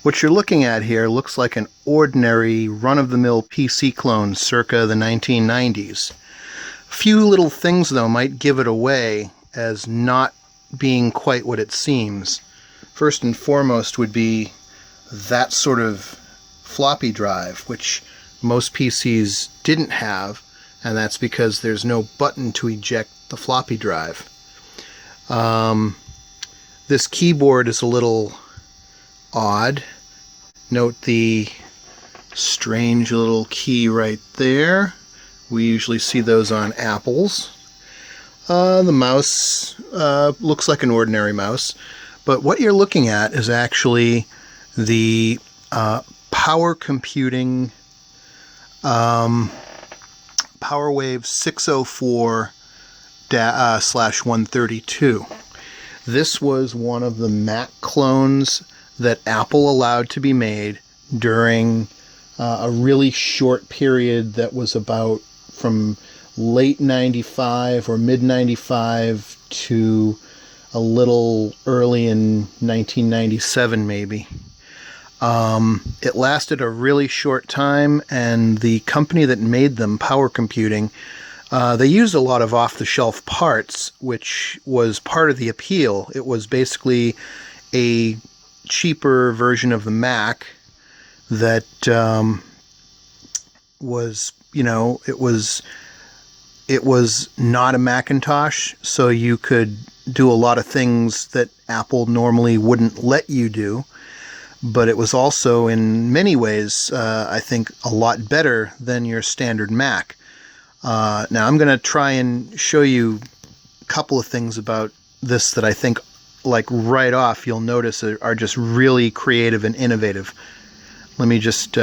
What you're looking at here looks like an ordinary run-of-the-mill PC clone circa the 1990s. A few little things, though, might give it away as not being quite what it seems. First and foremost would be that sort of floppy drive, which most PCs didn't have, and that's because there's no button to eject the floppy drive. This keyboard is a little odd. Note the strange little key right there. We usually see those on Apples. The mouse looks like an ordinary mouse, but what you're looking at is actually the Powercomputing Powerwave 604/132. This was one of the Mac clones that Apple allowed to be made during a really short period that was about from late 95 or mid 95 to a little early in 1997 maybe. It lasted a really short time, and the company that made them, Powercomputing, they used a lot of off-the-shelf parts, which was part of the appeal. It was basically a cheaper version of the Mac that was, it was not a Macintosh, so you could do a lot of things that Apple normally wouldn't let you do. But it was also, in many ways, I think, a lot better than your standard Mac. Now, I'm going to try and show you a couple of things about this that I think, like right off, you'll notice are just really creative and innovative. Let me just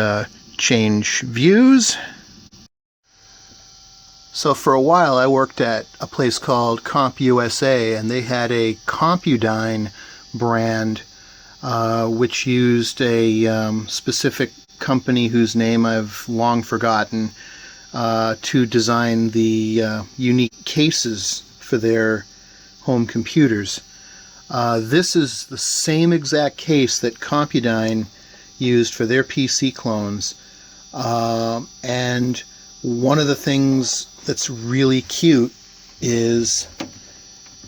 change views. So for a while, I worked at a place called CompUSA, and they had a Compudyne brand which used a specific company whose name I've long forgotten to design the unique cases for their home computers. This is the same exact case that Compudyne used for their PC clones, and one of the things that's really cute is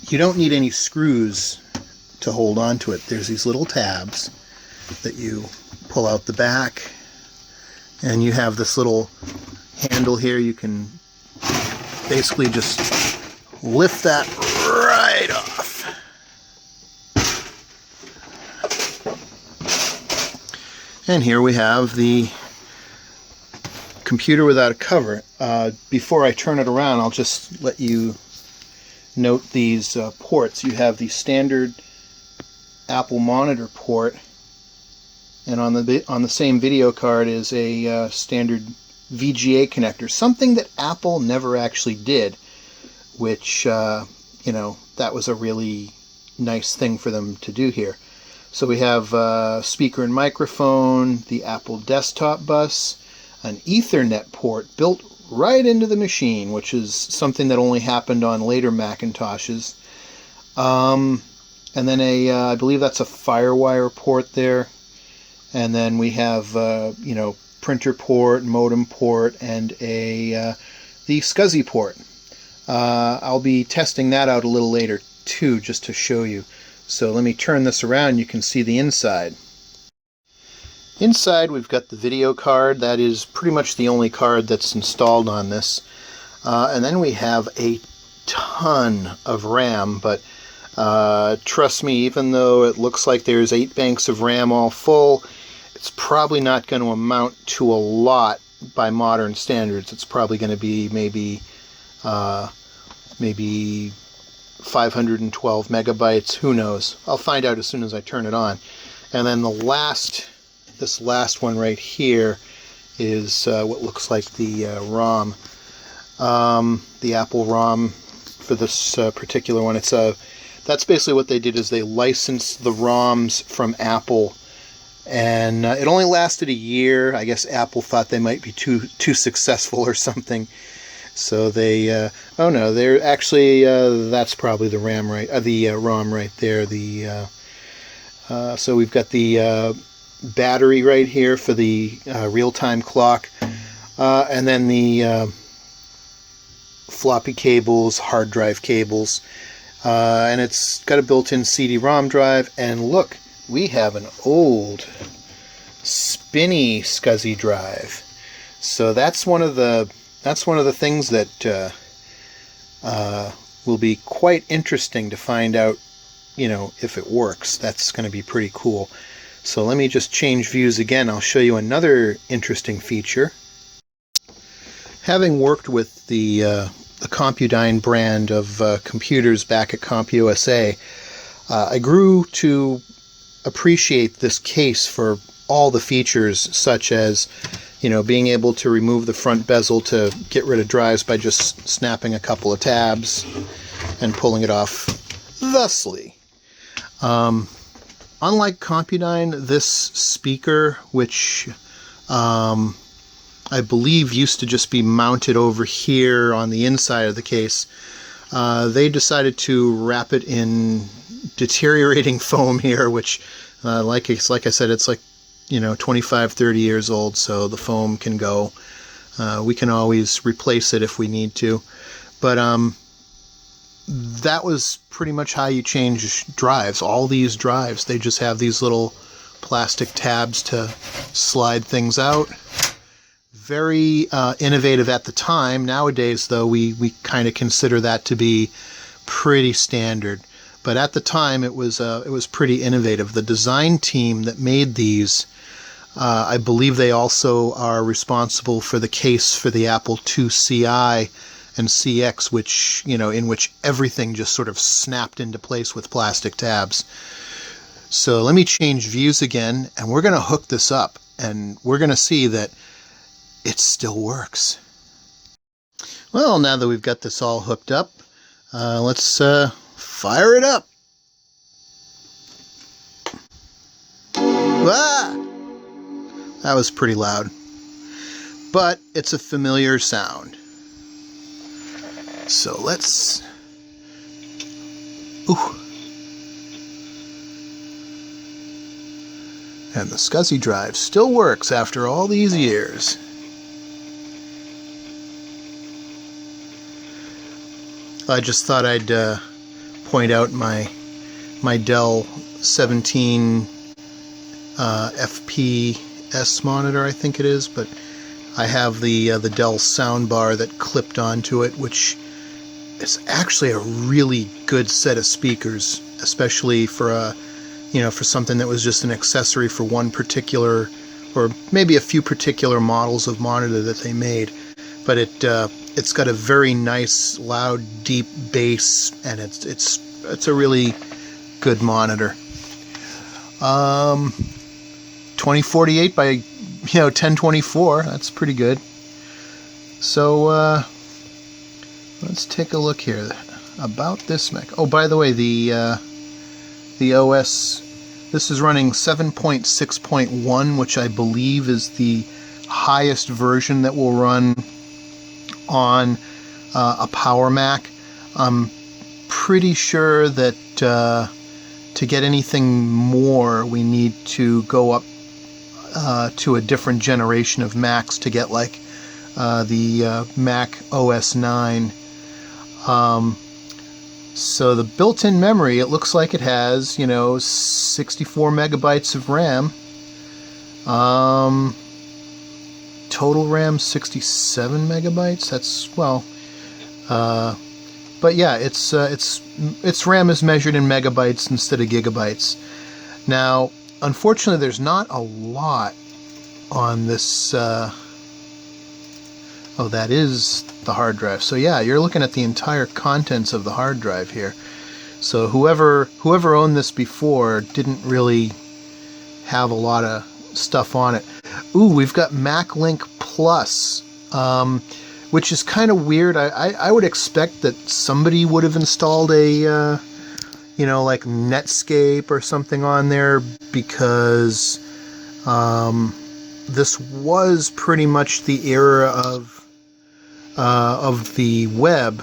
you don't need any screws to hold on to it. There's these little tabs that you pull out the back, and you have this little handle here. You can basically just lift that right off. And here we have the computer without a cover. Before I turn it around, I'll just let you note these ports. You have the standard Apple monitor port, and on the same video card is a standard VGA connector, something that Apple never actually did, which that was a really nice thing for them to do here. So we have speaker and microphone, the Apple desktop bus, an Ethernet port built right into the machine, which is something that only happened on later Macintoshes. And then I believe that's a FireWire port there. And then we have, printer port, modem port, and the SCSI port. I'll be testing that out a little later too, just to show you. So let me turn this around. You can see the inside. Inside we've got the video card. That is pretty much the only card that's installed on this. And then we have a ton of RAM, but trust me, even though it looks like there's 8 banks of RAM all full, it's probably not going to amount to a lot by modern standards. It's probably going to be maybe 512 megabytes. Who knows? I'll find out as soon as I turn it on. And then this last one right here is what looks like the ROM, the Apple ROM for this particular one. That's basically what they did, is they licensed the ROMs from Apple, and it only lasted a year. I guess Apple thought they might be too successful or something, so they oh no, they're actually that's probably the ROM right there. So we've got the battery right here for the real-time clock, and then the floppy cables, hard drive cables, and it's got a built-in CD-ROM drive. And look, we have an old spinny SCSI drive. So that's one of the things that will be quite interesting to find out, if it works. That's going to be pretty cool. So let me just change views again. I'll show you another interesting feature. Having worked with the Compudyne brand of computers back at CompUSA, I grew to appreciate this case for all the features, such as being able to remove the front bezel to get rid of drives by just snapping a couple of tabs and pulling it off thusly. Unlike Compudyne, this speaker, which I believe used to just be mounted over here on the inside of the case, they decided to wrap it in deteriorating foam here, which, like I said, it's like 25-30 years old, so the foam can go. We can always replace it if we need to, but that was pretty much how you change drives. All these drives, they just have these little plastic tabs to slide things out. Very innovative at the time. Nowadays, though, we kind of consider that to be pretty standard. But at the time, it was pretty innovative. The design team that made these, I believe they also are responsible for the case for the Apple II CI and CX, which, in which everything just sort of snapped into place with plastic tabs. So let me change views again, and we're going to hook this up, and we're going to see that it still works. Well, now that we've got this all hooked up, let's fire it up. Ah! That was pretty loud, but it's a familiar sound. So let's... Ooh. And the SCSI drive still works after all these years. I just thought I'd point out my Dell 17 FPS monitor, I think it is, but I have the Dell soundbar that clipped onto it, which is actually a really good set of speakers, especially for for something that was just an accessory for one particular, or maybe a few particular models of monitor that they made. But it's got a very nice, loud, deep bass, and it's a really good monitor. 2048 by 1024. That's pretty good. So let's take a look here about this Mac. Oh, by the way, the OS, this is running 7.6.1, which I believe is the highest version that will run on a PowerMac. I'm pretty sure that to get anything more, we need to go up to a different generation of Macs to get like the Mac OS 9. So the built-in memory, it looks like it has, 64 megabytes of RAM. Total RAM 67 megabytes. That's, well, but yeah, its RAM is measured in megabytes instead of gigabytes. Now, unfortunately, there's not a lot on this. Oh, that is the hard drive. So yeah, you're looking at the entire contents of the hard drive here. So whoever owned this before didn't really have a lot of stuff on it. Ooh, we've got MacLink Plus, which is kind of weird. I would expect that somebody would have installed a like Netscape or something on there, because this was pretty much the era of the web,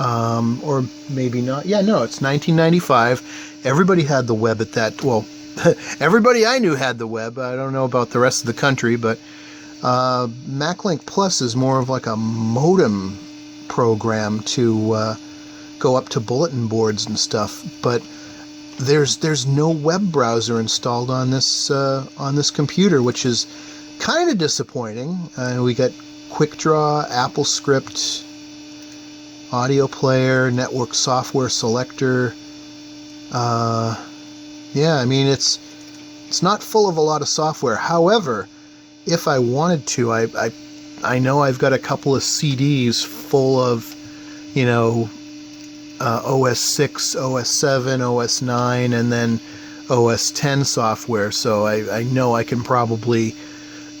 or maybe not. Yeah, no, it's 1995. Everybody had the web at that. Well, everybody I knew had the web. I don't know about the rest of the country, but MacLink Plus is more of like a modem program to go up to bulletin boards and stuff. But there's no web browser installed on this computer, which is kind of disappointing. We got QuickDraw, AppleScript, audio player, network software selector. Yeah, I mean it's not full of a lot of software. However, if I wanted to, I know I've got a couple of CDs full of, you know, OS 6, OS 7, OS 9, and then OS 10 software. So I know I can probably,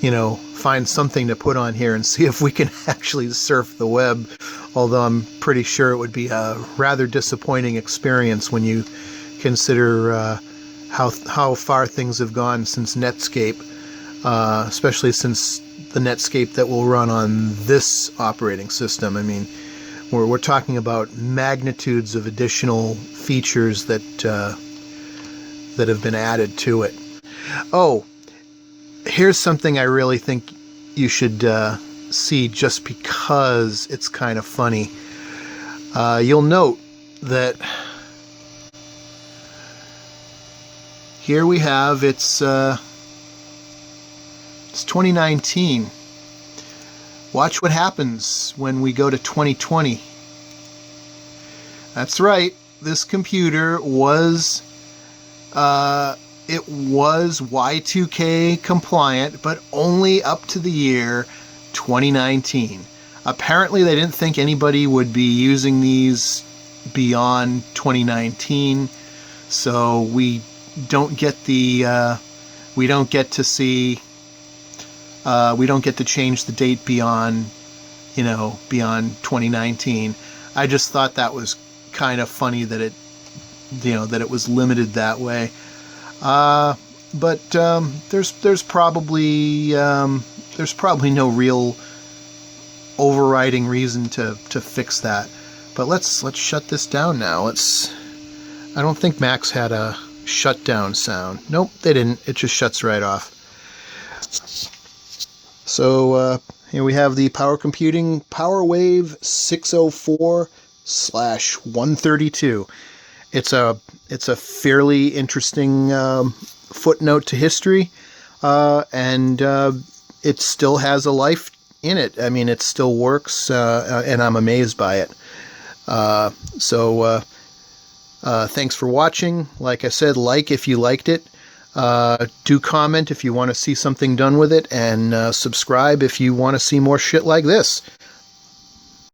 you know, find something to put on here and see if we can actually surf the web. Although I'm pretty sure it would be a rather disappointing experience when you consider how far things have gone since Netscape, especially since the Netscape that will run on this operating system. I mean, we're talking about magnitudes of additional features that have been added to it. Oh, here's something I really think you should see just because it's kind of funny. You'll note that here we have it's 2019. Watch what happens when we go to 2020. That's right. This computer was Y2K compliant, but only up to the year 2019. Apparently, they didn't think anybody would be using these beyond 2019, so we don't get to change the date beyond 2019. I just thought that was kind of funny that it was limited that way. But there's probably no real overriding reason to fix that. But let's shut this down now. I don't think Macs had a shutdown sound. Nope, they didn't. It just shuts right off. So here we have the Powercomputing Powerwave 604/132. It's a fairly interesting footnote to history, and it still has a life in it. I mean, it still works, and I'm amazed by it. So thanks for watching. Like I said, like if you liked it. Do comment if you want to see something done with it, and subscribe if you want to see more shit like this.